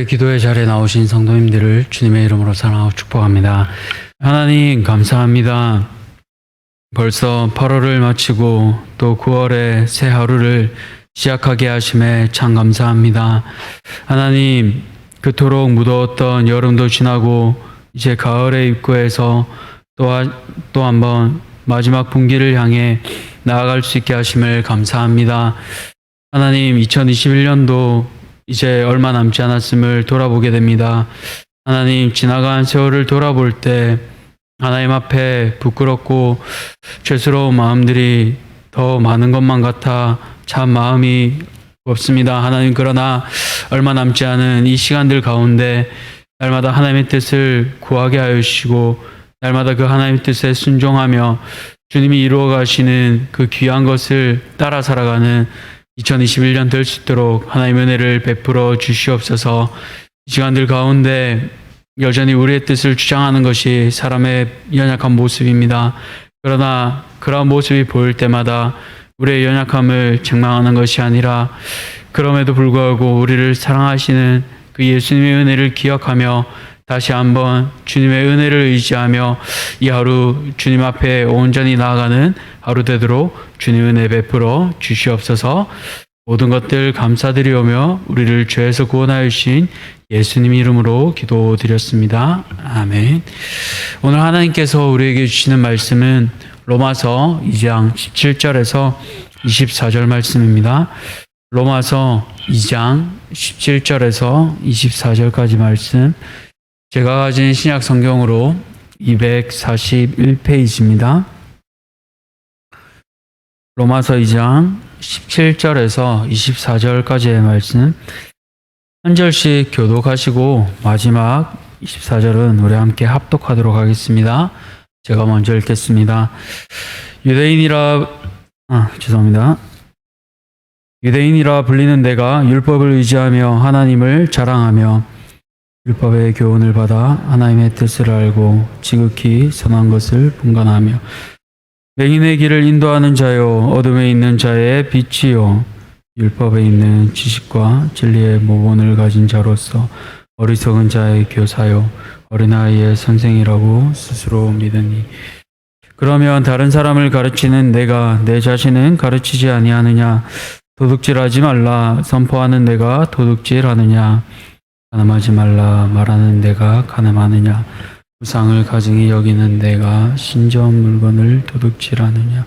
기도의 자리에 나오신 성도님들을 주님의 이름으로 사랑하고 축복합니다. 하나님 감사합니다. 벌써 8월을 마치고 또 9월의 새 하루를 시작하게 하심에 참 감사합니다. 하나님, 그토록 무더웠던 여름도 지나고 이제 가을의 입구에서 또 한번 마지막 분기를 향해 나아갈 수 있게 하심을 감사합니다. 하나님, 2021년도 이제 얼마 남지 않았음을 돌아보게 됩니다. 하나님, 지나간 세월을 돌아볼 때 하나님 앞에 부끄럽고 죄스러운 마음들이 더 많은 것만 같아 참 마음이 없습니다. 하나님, 그러나 얼마 남지 않은 이 시간들 가운데 날마다 하나님의 뜻을 구하게 하여 주시고 날마다 그 하나님의 뜻에 순종하며 주님이 이루어 가시는 그 귀한 것을 따라 살아가는 2021년 될 수 있도록 하나님의 은혜를 베풀어 주시옵소서. 이 시간들 가운데 여전히 우리의 뜻을 주장하는 것이 사람의 연약한 모습입니다. 그러나 그러한 모습이 보일 때마다 우리의 연약함을 책망하는 것이 아니라 그럼에도 불구하고 우리를 사랑하시는 그 예수님의 은혜를 기억하며 다시 한번 주님의 은혜를 의지하며 이 하루 주님 앞에 온전히 나아가는 하루 되도록 주님 은혜 베풀어 주시옵소서. 모든 것들 감사드리오며 우리를 죄에서 구원하여 주신 예수님 이름으로 기도드렸습니다. 아멘. 오늘 하나님께서 우리에게 주시는 말씀은 로마서 2장 17절에서 24절 말씀입니다. 로마서 2장 17절에서 24절까지 말씀, 제가 가진 신약 성경으로 241페이지입니다. 로마서 2장 17절에서 24절까지의 말씀 한 절씩 교독하시고 마지막 24절은 우리 함께 합독하도록 하겠습니다. 제가 먼저 읽겠습니다. 유대인이라 불리는 내가 율법을 의지하며 하나님을 자랑하며 율법의 교훈을 받아 하나님의 뜻을 알고 지극히 선한 것을 분간하며 맹인의 길을 인도하는 자요 어둠에 있는 자의 빛이요 율법에 있는 지식과 진리의 모본을 가진 자로서 어리석은 자의 교사요 어린아이의 선생이라고 스스로 믿으니, 그러면 다른 사람을 가르치는 내가 내 자신은 가르치지 아니하느냐? 도둑질하지 말라 선포하는 내가 도둑질하느냐? 간음하지 말라 말하는 내가 간음하느냐? 우상을 가증히 여기는 내가 신전 물건을 도둑질하느냐?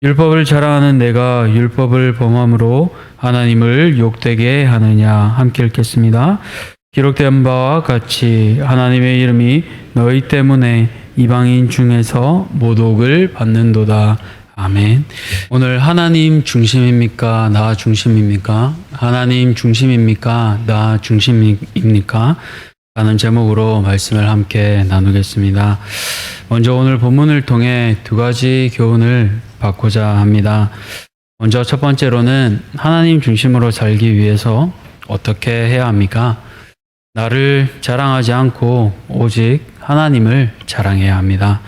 율법을 자랑하는 내가 율법을 범함으로 하나님을 욕되게 하느냐? 함께 읽겠습니다. 기록된 바와 같이 하나님의 이름이 너희 때문에 이방인 중에서 모독을 받는도다. 아멘. 오늘 하나님 중심입니까? 나 중심입니까? 하나님 중심입니까? 나 중심입니까? 라는 제목으로 말씀을 함께 나누겠습니다. 먼저 오늘 본문을 통해 두 가지 교훈을 받고자 합니다. 먼저 첫 번째로는 하나님 중심으로 살기 위해서 어떻게 해야 합니까? 나를 자랑하지 않고 오직 하나님을 자랑해야 합니다.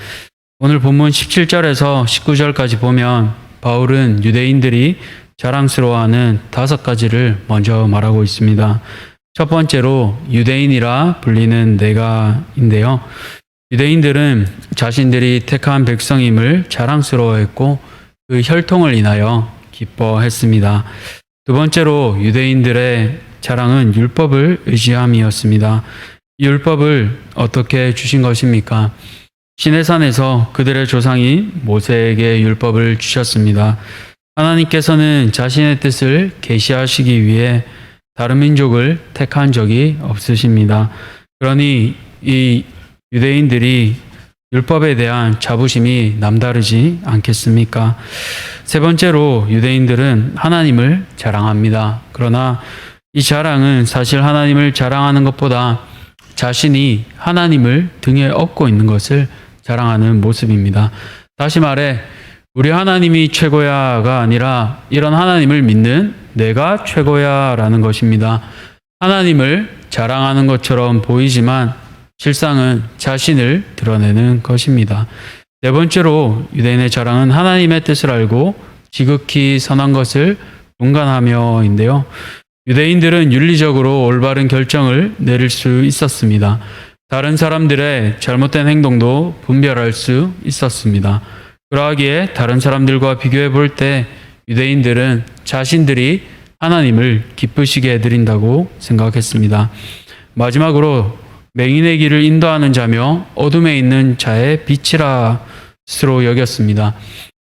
오늘 본문 17절에서 19절까지 보면 바울은 유대인들이 자랑스러워하는 5가지를 먼저 말하고 있습니다. 첫 번째로 유대인이라 불리는 내가인데요. 유대인들은 자신들이 택한 백성임을 자랑스러워했고 그 혈통을 인하여 기뻐했습니다. 두 번째로 유대인들의 자랑은 율법을 의지함이었습니다. 율법을 어떻게 주신 것입니까? 시내산에서 그들의 조상이 모세에게 율법을 주셨습니다. 하나님께서는 자신의 뜻을 계시하시기 위해 다른 민족을 택한 적이 없으십니다. 그러니 이 유대인들이 율법에 대한 자부심이 남다르지 않겠습니까? 세 번째로 유대인들은 하나님을 자랑합니다. 그러나 이 자랑은 사실 하나님을 자랑하는 것보다 자신이 하나님을 등에 업고 있는 것을 자랑하는 모습입니다. 다시 말해 우리 하나님이 최고야가 아니라 이런 하나님을 믿는 내가 최고야라는 것입니다. 하나님을 자랑하는 것처럼 보이지만 실상은 자신을 드러내는 것입니다. 네 번째로 유대인의 자랑은 하나님의 뜻을 알고 지극히 선한 것을 분간하며인데요. 유대인들은 윤리적으로 올바른 결정을 내릴 수 있었습니다. 다른 사람들의 잘못된 행동도 분별할 수 있었습니다. 그러하기에 다른 사람들과 비교해 볼 때 유대인들은 자신들이 하나님을 기쁘시게 해드린다고 생각했습니다. 마지막으로 맹인의 길을 인도하는 자며 어둠에 있는 자의 빛이라 스스로 여겼습니다.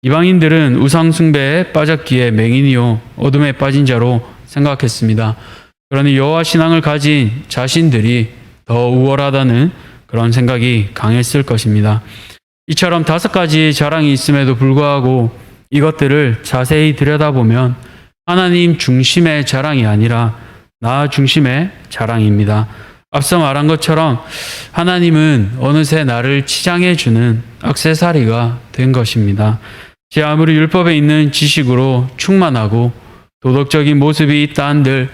이방인들은 우상 숭배에 빠졌기에 맹인이요 어둠에 빠진 자로 생각했습니다. 그러니 여호와 신앙을 가진 자신들이 더 우월하다는 그런 생각이 강했을 것입니다. 이처럼 5가지 자랑이 있음에도 불구하고 이것들을 자세히 들여다보면 하나님 중심의 자랑이 아니라 나 중심의 자랑입니다. 앞서 말한 것처럼 하나님은 어느새 나를 치장해주는 액세서리가 된 것입니다. 제 아무리 율법에 있는 지식으로 충만하고 도덕적인 모습이 있다 한들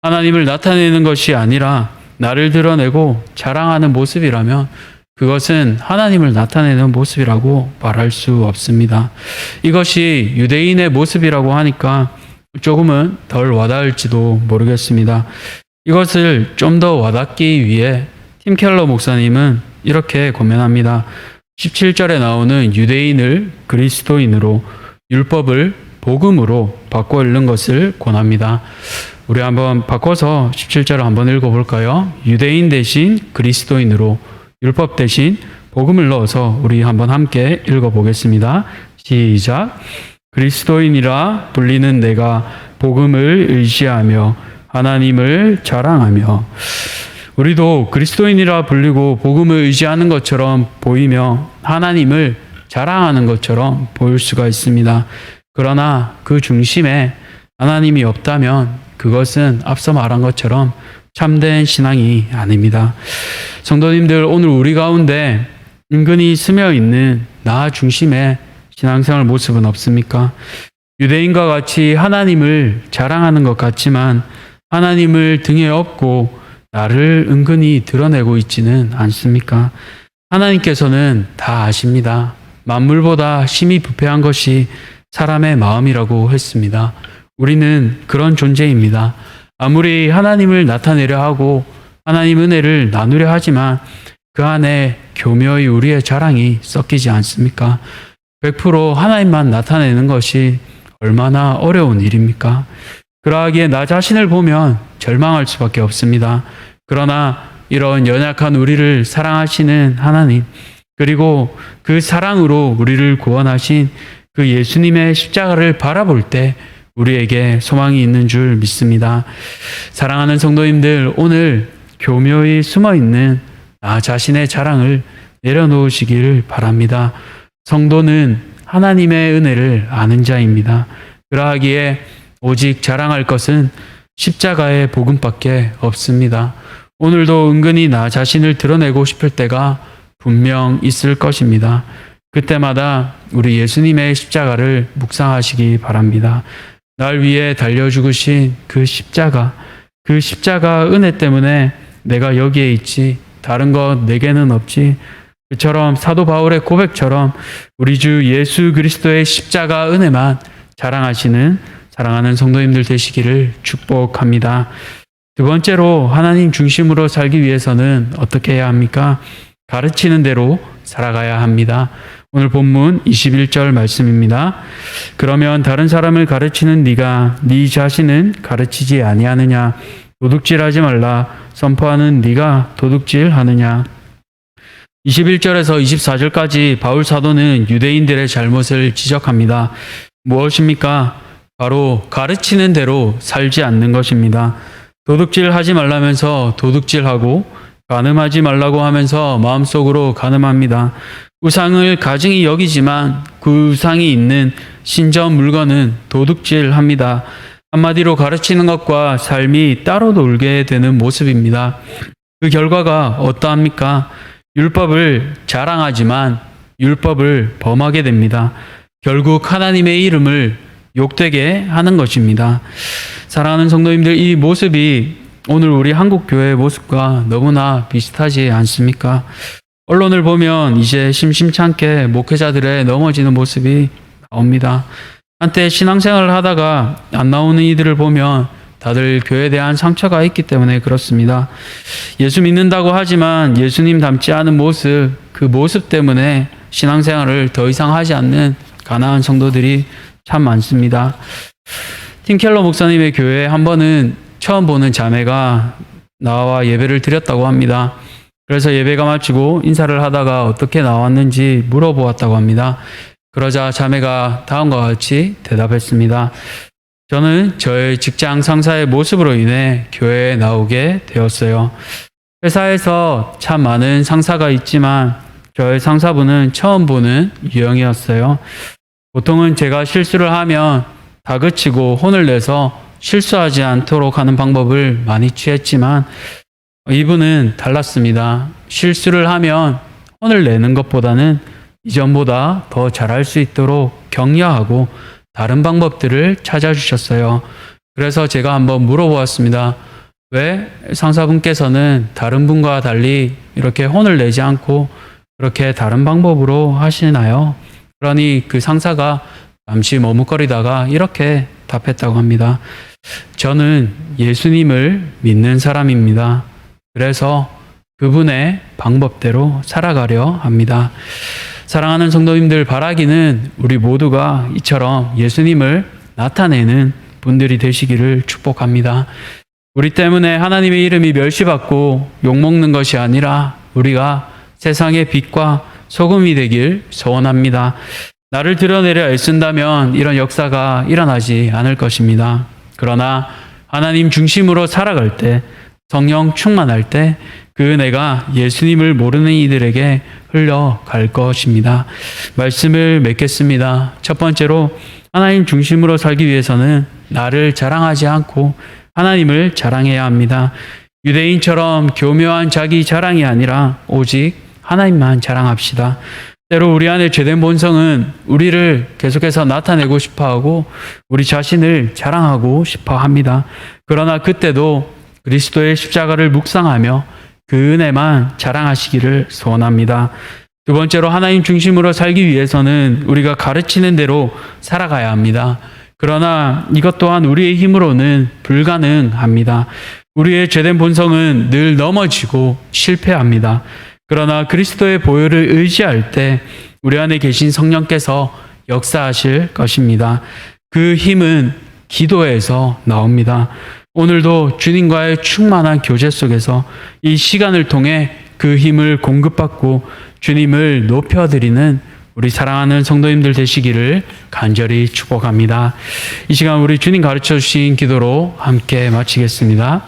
하나님을 나타내는 것이 아니라 나를 드러내고 자랑하는 모습이라면 그것은 하나님을 나타내는 모습이라고 말할 수 없습니다. 이것이 유대인의 모습이라고 하니까 조금은 덜 와닿을지도 모르겠습니다. 이것을 좀 더 와닿기 위해 팀 켈러 목사님은 이렇게 고면합니다. 17절에 나오는 유대인을 그리스도인으로, 율법을 복음으로 바꿔 읽는 것을 권합니다. 우리 한번 바꿔서 17절을 한번 읽어볼까요? 유대인 대신 그리스도인으로, 율법 대신 복음을 넣어서 우리 한번 함께 읽어보겠습니다. 시작. 그리스도인이라 불리는 내가 복음을 의지하며 하나님을 자랑하며. 우리도 그리스도인이라 불리고 복음을 의지하는 것처럼 보이며 하나님을 자랑하는 것처럼 보일 수가 있습니다. 그러나 그 중심에 하나님이 없다면 그것은 앞서 말한 것처럼 참된 신앙이 아닙니다. 성도님들, 오늘 우리 가운데 은근히 스며 있는 나 중심의 신앙생활 모습은 없습니까? 유대인과 같이 하나님을 자랑하는 것 같지만 하나님을 등에 업고 나를 은근히 드러내고 있지는 않습니까? 하나님께서는 다 아십니다. 만물보다 심히 부패한 것이 사람의 마음이라고 했습니다. 우리는 그런 존재입니다. 아무리 하나님을 나타내려 하고 하나님 은혜를 나누려 하지만 그 안에 교묘히 우리의 자랑이 섞이지 않습니까? 100% 하나님만 나타내는 것이 얼마나 어려운 일입니까? 그러하기에 나 자신을 보면 절망할 수밖에 없습니다. 그러나 이런 연약한 우리를 사랑하시는 하나님, 그리고 그 사랑으로 우리를 구원하신 그 예수님의 십자가를 바라볼 때 우리에게 소망이 있는 줄 믿습니다. 사랑하는 성도님들, 오늘 교묘히 숨어있는 나 자신의 자랑을 내려놓으시기를 바랍니다. 성도는 하나님의 은혜를 아는 자입니다. 그러하기에 오직 자랑할 것은 십자가의 복음밖에 없습니다. 오늘도 은근히 나 자신을 드러내고 싶을 때가 분명 있을 것입니다. 그때마다 우리 예수님의 십자가를 묵상하시기 바랍니다. 날 위해 달려 죽으신 그 십자가 은혜 때문에 내가 여기에 있지, 다른 것 내게는 없지. 그처럼 사도 바울의 고백처럼 우리 주 예수 그리스도의 십자가 은혜만 자랑하시는 사랑하는 성도님들 되시기를 축복합니다. 두 번째로 하나님 중심으로 살기 위해서는 어떻게 해야 합니까? 가르치는 대로 살아가야 합니다. 오늘 본문 21절 말씀입니다. 그러면 다른 사람을 가르치는 네가 네 자신은 가르치지 아니하느냐? 도둑질하지 말라 선포하는 네가 도둑질하느냐? 21절에서 24절까지 바울 사도는 유대인들의 잘못을 지적합니다. 무엇입니까? 바로 가르치는 대로 살지 않는 것입니다. 도둑질하지 말라면서 도둑질하고 간음하지 말라고 하면서 마음속으로 간음합니다. 우상을 가증히 여기지만 그 우상이 있는 신전 물건은 도둑질합니다. 한마디로 가르치는 것과 삶이 따로 놀게 되는 모습입니다. 그 결과가 어떠합니까? 율법을 자랑하지만 율법을 범하게 됩니다. 결국 하나님의 이름을 욕되게 하는 것입니다. 사랑하는 성도님들, 이 모습이 오늘 우리 한국교회의 모습과 너무나 비슷하지 않습니까? 언론을 보면 이제 심심찮게 목회자들의 넘어지는 모습이 나옵니다. 한때 신앙생활을 하다가 안 나오는 이들을 보면 다들 교회에 대한 상처가 있기 때문에 그렇습니다. 예수 믿는다고 하지만 예수님 닮지 않은 모습, 그 모습 때문에 신앙생활을 더 이상 하지 않는 가난한 성도들이 참 많습니다. 팀 켈러 목사님의 교회에 한 번은 처음 보는 자매가 나와 예배를 드렸다고 합니다. 그래서 예배가 마치고 인사를 하다가 어떻게 나왔는지 물어보았다고 합니다. 그러자 자매가 다음과 같이 대답했습니다. 저는 저의 직장 상사의 모습으로 인해 교회에 나오게 되었어요. 회사에서 참 많은 상사가 있지만 저의 상사분은 처음 보는 유형이었어요. 보통은 제가 실수를 하면 다그치고 혼을 내서 실수하지 않도록 하는 방법을 많이 취했지만 이분은 달랐습니다. 실수를 하면 혼을 내는 것보다는 이전보다 더 잘할 수 있도록 격려하고 다른 방법들을 찾아주셨어요. 그래서 제가 한번 물어보았습니다. 왜 상사분께서는 다른 분과 달리 이렇게 혼을 내지 않고 그렇게 다른 방법으로 하시나요? 그러니 그 상사가 잠시 머뭇거리다가 이렇게 답했다고 합니다. 저는 예수님을 믿는 사람입니다. 그래서 그분의 방법대로 살아가려 합니다. 사랑하는 성도님들, 바라기는 우리 모두가 이처럼 예수님을 나타내는 분들이 되시기를 축복합니다. 우리 때문에 하나님의 이름이 멸시받고 욕먹는 것이 아니라 우리가 세상의 빛과 소금이 되길 소원합니다. 나를 드러내려 애쓴다면 이런 역사가 일어나지 않을 것입니다. 그러나 하나님 중심으로 살아갈 때, 성령 충만할 때 그 은혜가 예수님을 모르는 이들에게 흘러갈 것입니다. 말씀을 맺겠습니다. 첫 번째로 하나님 중심으로 살기 위해서는 나를 자랑하지 않고 하나님을 자랑해야 합니다. 유대인처럼 교묘한 자기 자랑이 아니라 오직 하나님만 자랑합시다. 때로 우리 안에 죄된 본성은 우리를 계속해서 나타내고 싶어하고 우리 자신을 자랑하고 싶어합니다. 그러나 그때도 그리스도의 십자가를 묵상하며 그 은혜만 자랑하시기를 소원합니다. 두 번째로 하나님 중심으로 살기 위해서는 우리가 가르치는 대로 살아가야 합니다. 그러나 이것 또한 우리의 힘으로는 불가능합니다. 우리의 죄된 본성은 늘 넘어지고 실패합니다. 그러나 그리스도의 보혈을 의지할 때 우리 안에 계신 성령께서 역사하실 것입니다. 그 힘은 기도에서 나옵니다. 오늘도 주님과의 충만한 교제 속에서 이 시간을 통해 그 힘을 공급받고 주님을 높여드리는 우리 사랑하는 성도님들 되시기를 간절히 축복합니다. 이 시간 우리 주님 가르쳐 주신 기도로 함께 마치겠습니다.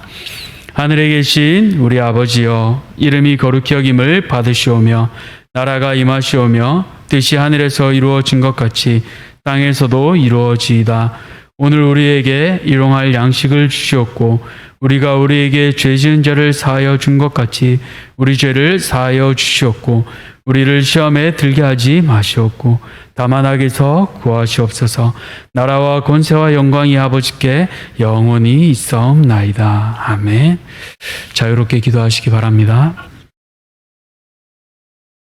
하늘에 계신 우리 아버지여, 이름이 거룩히 여김을 받으시오며 나라가 임하시오며 뜻이 하늘에서 이루어진 것 같이 땅에서도 이루어지이다. 오늘 우리에게 일용할 양식을 주시옵고 우리가 우리에게 죄 지은 자를 사하여 준 것 같이 우리 죄를 사하여 주시옵고 우리를 시험에 들게 하지 마시옵고 다만 악에서 구하시옵소서. 나라와 권세와 영광이 아버지께 영원히 있사옵나이다. 아멘. 자유롭게 기도하시기 바랍니다.